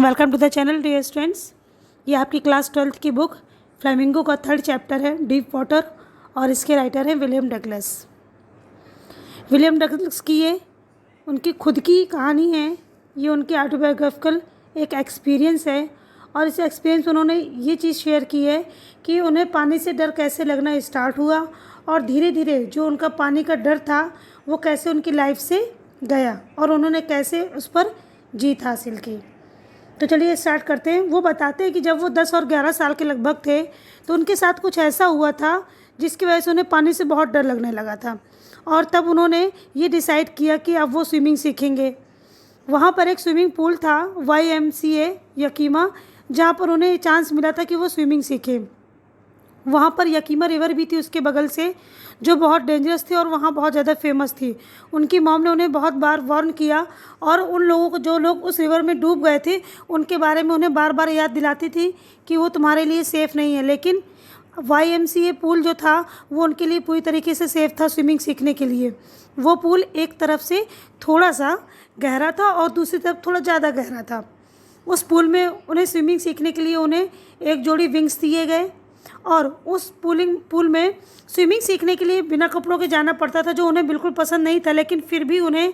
Welcome to the channel dear students. ये आपकी class 12th की बुक फ्लेमिंगो का 3rd चैप्टर है डीप वाटर और इसके राइटर हैं विलियम डगलस। विलियम डगलस की ये उनकी खुद की कहानी है। ये उनकी ऑटोबायोग्राफिकल एक एक्सपीरियंस है और इस एक्सपीरियंस में उन्होंने ये चीज़ शेयर की है कि उन्हें पानी से डर कैसे लगना स्टार्ट हुआ और धीरे धीरे जो उनका पानी का डर था वो कैसे उनकी लाइफ से गया और उन्होंने कैसे उस पर जीत हासिल की। तो चलिए स्टार्ट करते हैं। वो बताते हैं कि जब वो 10 और 11 साल के लगभग थे तो उनके साथ कुछ ऐसा हुआ था जिसकी वजह से उन्हें पानी से बहुत डर लगने लगा था और तब उन्होंने ये डिसाइड किया कि अब वो स्विमिंग सीखेंगे। वहाँ पर एक स्विमिंग पूल था YMCA यकीमा, जहाँ पर उन्हें चांस मिला था कि वो स्विमिंग सीखें। वहाँ पर यकीमा रिवर भी थी उसके बगल से, जो बहुत डेंजरस थी और वहाँ बहुत ज़्यादा फेमस थी। उनकी मॉम ने उन्हें बहुत बार वार्न किया और उन लोगों को, जो लोग उस रिवर में डूब गए थे, उनके बारे में उन्हें बार बार याद दिलाती थी कि वो तुम्हारे लिए सेफ़ नहीं है। लेकिन YMCA पूल जो था वो उनके लिए पूरी तरीके से सेफ़ था स्विमिंग सीखने के लिए। वो पूल एक तरफ से थोड़ा सा गहरा था और दूसरी तरफ थोड़ा ज़्यादा गहरा था। उस पूल में उन्हें स्विमिंग सीखने के लिए उन्हें एक जोड़ी विंग्स दिए गए और उस पूल में स्विमिंग सीखने के लिए बिना कपड़ों के जाना पड़ता था, जो उन्हें बिल्कुल पसंद नहीं था। लेकिन फिर भी उन्हें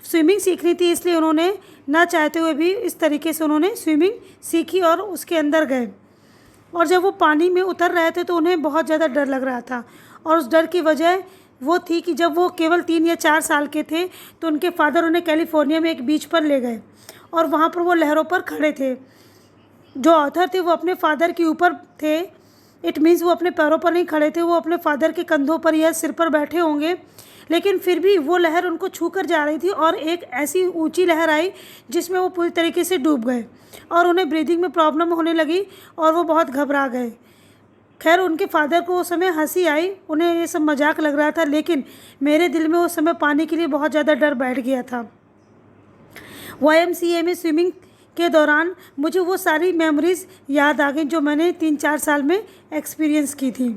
स्विमिंग सीखनी थी, इसलिए उन्होंने ना चाहते हुए भी इस तरीके से उन्होंने स्विमिंग सीखी और उसके अंदर गए। और जब वो पानी में उतर रहे थे तो उन्हें बहुत ज़्यादा डर लग रहा था और उस डर की वजह वो थी कि जब वो केवल 3 या 4 साल के थे तो उनके फादर उन्हें कैलिफोर्निया में एक बीच पर ले गए और वहाँ पर वो लहरों पर खड़े थे। जो ऑथर थे वो अपने फादर के ऊपर थे, इट मीन्स वो अपने पैरों पर नहीं खड़े थे, वो अपने फादर के कंधों पर या सिर पर बैठे होंगे। लेकिन फिर भी वो लहर उनको छू कर जा रही थी और एक ऐसी ऊंची लहर आई जिसमें वो पूरी तरीके से डूब गए और उन्हें ब्रीदिंग में प्रॉब्लम होने लगी और वो बहुत घबरा गए। खैर, उनके फादर को उस समय हंसी आई, उन्हें ये सब मजाक लग रहा था, लेकिन मेरे दिल में उस समय पानी के लिए बहुत ज़्यादा डर बैठ गया था। YMCA में स्विमिंग के दौरान मुझे वो सारी मेमोरीज़ याद आ गई जो मैंने 3-4 साल में एक्सपीरियंस की थी।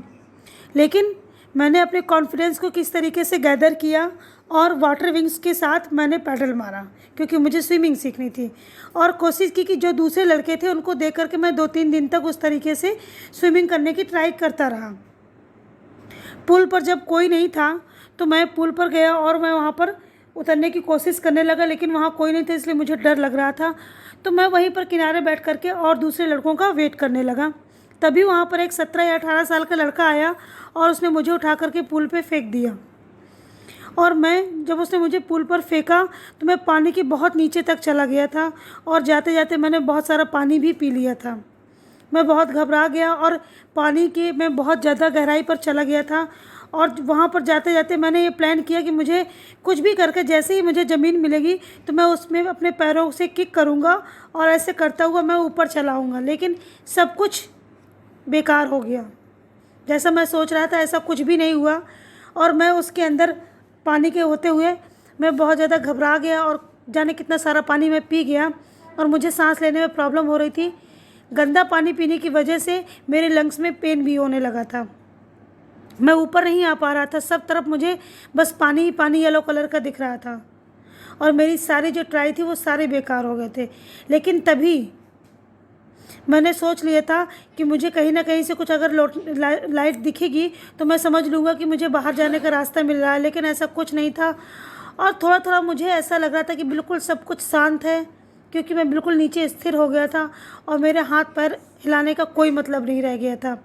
लेकिन मैंने अपने कॉन्फिडेंस को किस तरीके से गैदर किया और वाटर विंग्स के साथ मैंने पैडल मारा क्योंकि मुझे स्विमिंग सीखनी थी और कोशिश की कि जो दूसरे लड़के थे उनको देख करके मैं 2-3 दिन तक उस तरीके से स्विमिंग करने की ट्राई करता रहा। पुल पर जब कोई नहीं था तो मैं पुल पर गया और मैं वहाँ पर उतरने की कोशिश करने लगा, लेकिन वहाँ कोई नहीं था इसलिए मुझे डर लग रहा था। तो मैं वहीं पर किनारे बैठ करके और दूसरे लड़कों का वेट करने लगा। तभी वहाँ पर एक 17 या 18 साल का लड़का आया और उसने मुझे उठा करके पुल पे फेंक दिया और जब उसने मुझे पुल पर फेंका तो मैं पानी के बहुत नीचे तक चला गया था और जाते जाते मैंने बहुत सारा पानी भी पी लिया था। मैं बहुत घबरा गया और पानी के मैं बहुत ज़्यादा गहराई पर चला गया था और वहाँ पर जाते जाते मैंने ये प्लान किया कि मुझे कुछ भी करके जैसे ही मुझे ज़मीन मिलेगी तो मैं उसमें अपने पैरों से किक करूँगा और ऐसे करता हुआ मैं ऊपर चला आऊँगा। लेकिन सब कुछ बेकार हो गया, जैसा मैं सोच रहा था ऐसा कुछ भी नहीं हुआ और मैं उसके अंदर पानी के होते हुए मैं बहुत ज़्यादा घबरा गया और जाने कितना सारा पानी मैं पी गया और मुझे सांस लेने में प्रॉब्लम हो रही थी। गंदा पानी पीने की वजह से मेरे लंग्स में पेन भी होने लगा था। मैं ऊपर नहीं आ पा रहा था, सब तरफ मुझे बस पानी ही पानी येलो कलर का दिख रहा था और मेरी सारी जो ट्राई थी वो सारे बेकार हो गए थे। लेकिन तभी मैंने सोच लिया था कि मुझे कहीं ना कहीं से कुछ अगर लाइट दिखेगी तो मैं समझ लूँगा कि मुझे बाहर जाने का रास्ता मिल रहा है, लेकिन ऐसा कुछ नहीं था और थोड़ा थोड़ा मुझे ऐसा लग रहा था कि बिल्कुल सब कुछ शांत है क्योंकि मैं बिल्कुल नीचे स्थिर हो गया था और मेरे हाथ पैर हिलाने का कोई मतलब नहीं रह गया था।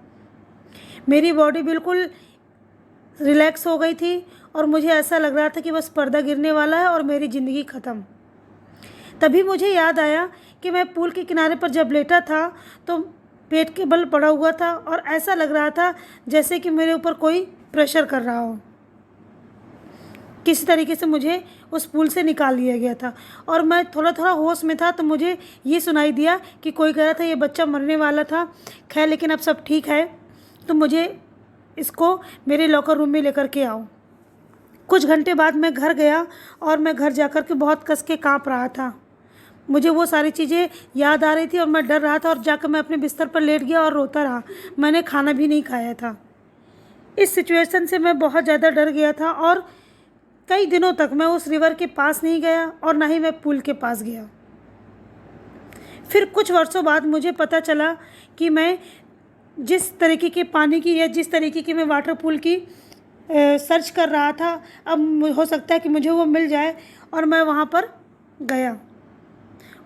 मेरी बॉडी बिल्कुल रिलैक्स हो गई थी और मुझे ऐसा लग रहा था कि बस पर्दा गिरने वाला है और मेरी ज़िंदगी ख़त्म। तभी मुझे याद आया कि मैं पूल के किनारे पर जब लेटा था तो पेट के बल पड़ा हुआ था और ऐसा लग रहा था जैसे कि मेरे ऊपर कोई प्रेशर कर रहा हो। किसी तरीके से मुझे उस पूल से निकाल लिया गया था और मैं थोड़ा थोड़ा होश में था तो मुझे ये सुनाई दिया कि कोई कह रहा था ये बच्चा मरने वाला था। खैर, लेकिन अब सब ठीक है, तो मुझे इसको मेरे लॉकर रूम में लेकर के आओ। कुछ घंटे बाद मैं घर गया और मैं घर जाकर के बहुत कस के काँप रहा था। मुझे वो सारी चीज़ें याद आ रही थी और मैं डर रहा था और जाकर मैं अपने बिस्तर पर लेट गया और रोता रहा। मैंने खाना भी नहीं खाया था। इस सिचुएशन से मैं बहुत ज़्यादा डर गया था और कई दिनों तक मैं उस रिवर के पास नहीं गया और ना ही मैं पूल के पास गया। फिर कुछ वर्षों बाद मुझे पता चला कि मैं जिस तरीके के पानी की या जिस तरीके की मैं वाटर पूल की सर्च कर रहा था, अब हो सकता है कि मुझे वो मिल जाए। और मैं वहाँ पर गया।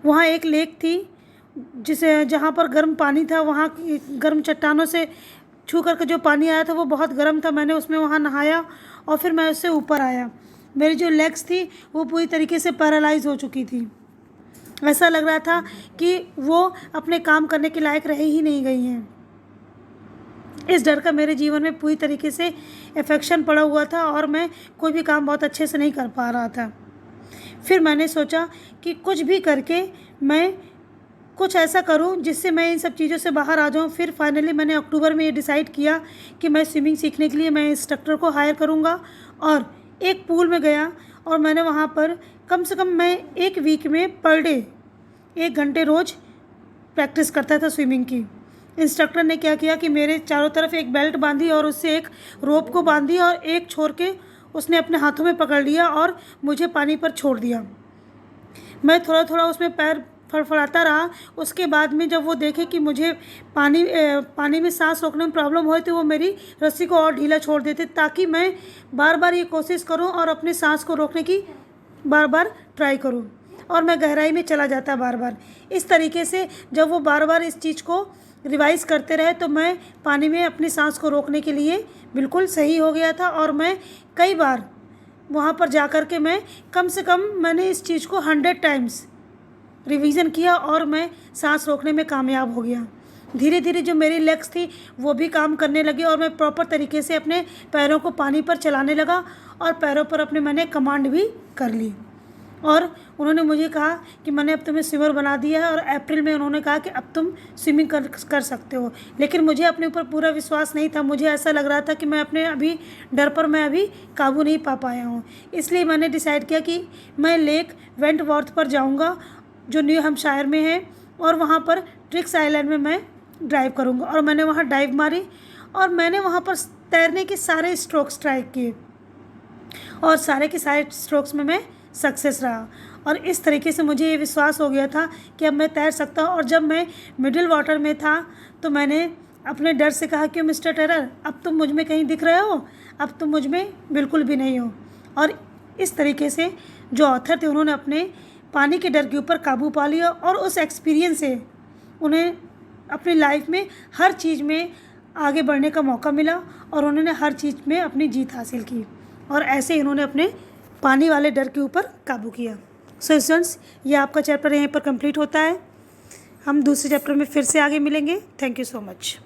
वहाँ एक लेक थी जहाँ पर गर्म पानी था। वहाँ की गर्म चट्टानों से छू करके जो पानी आया था वो बहुत गर्म था। मैंने उसमें वहाँ नहाया और फिर मैं उससे ऊपर आया। मेरी जो लेग्स थी वो पूरी तरीके से पैरालाइज हो चुकी थी। ऐसा लग रहा था कि वो अपने काम करने के लायक रह ही नहीं गई हैं। इस डर का मेरे जीवन में पूरी तरीके से इफेक्शन पड़ा हुआ था और मैं कोई भी काम बहुत अच्छे से नहीं कर पा रहा था। फिर मैंने सोचा कि कुछ भी करके मैं कुछ ऐसा करूं जिससे मैं इन सब चीज़ों से बाहर आ जाऊं। फिर फाइनली मैंने अक्टूबर में ये डिसाइड किया कि मैं स्विमिंग सीखने के लिए मैं इंस्ट्रक्टर को हायर करूंगा। और एक पूल में गया और मैंने वहाँ पर कम से कम मैं एक वीक में पर डे 1 घंटे रोज़ प्रैक्टिस करता था स्विमिंग की। इंस्ट्रक्टर ने क्या किया कि मेरे चारों तरफ एक बेल्ट बांधी और उससे एक रोप को बांधी और एक छोड़ के उसने अपने हाथों में पकड़ लिया और मुझे पानी पर छोड़ दिया। मैं थोड़ा थोड़ा उसमें पैर फड़फड़ाता रहा। उसके बाद में जब वो देखे कि मुझे पानी में सांस रोकने में प्रॉब्लम हो तो वो मेरी रस्सी को और ढीला छोड़ देते ताकि मैं बार बार ये कोशिश करूं और अपनी सांस को रोकने की बार बार ट्राई करूं और मैं गहराई में चला जाता बार बार। इस तरीके से जब वो बार बार इस चीज़ को रिवाइज़ करते रहे तो मैं पानी में अपनी सांस को रोकने के लिए बिल्कुल सही हो गया था। और मैं कई बार वहाँ पर जा कर के मैं कम से कम मैंने इस चीज़ को 100 टाइम्स रिवीजन किया और मैं सांस रोकने में कामयाब हो गया। धीरे धीरे जो मेरी लेग्स थी वो भी काम करने लगी और मैं प्रॉपर तरीके से अपने पैरों को पानी पर चलाने लगा और पैरों पर अपने मैंने कमांड भी कर ली। और उन्होंने मुझे कहा कि मैंने अब तुम्हें स्विमर बना दिया है और अप्रैल में उन्होंने कहा कि अब तुम स्विमिंग कर सकते हो। लेकिन मुझे अपने ऊपर पूरा विश्वास नहीं था। मुझे ऐसा लग रहा था कि मैं अपने अभी डर पर मैं अभी काबू नहीं पा पाया हूँ। इसलिए मैंने डिसाइड किया कि मैं लेक वेंटवर्थ पर जाऊँगा जो न्यू हैम्पशायर में है और वहाँ पर ट्रिक्स आइलैंड में मैं ड्राइव करूँगा। और मैंने वहाँ डाइव मारी और मैंने वहाँ पर तैरने के सारे स्ट्रोक्स ट्राई किए और सारे के सारे स्ट्रोक्स में मैं सक्सेस रहा। और इस तरीके से मुझे ये विश्वास हो गया था कि अब मैं तैर सकता हूँ। और जब मैं मिडिल वाटर में था तो मैंने अपने डर से कहा कि मिस्टर टेरर अब तुम मुझ में कहीं दिख रहे हो, अब तुम मुझ में बिल्कुल भी नहीं हो। और इस तरीके से जो ऑथर थे उन्होंने अपने पानी के डर के ऊपर काबू पा लिया और उस एक्सपीरियंस से उन्हें अपनी लाइफ में हर चीज़ में आगे बढ़ने का मौका मिला और उन्होंने हर चीज़ में अपनी जीत हासिल की। और ऐसे ही उन्होंने अपने पानी वाले डर के ऊपर काबू किया। सो स्टूडेंट्स, ये आपका चैप्टर यहीं पर कंप्लीट होता है। हम दूसरे चैप्टर में फिर से आगे मिलेंगे। Thank you so much.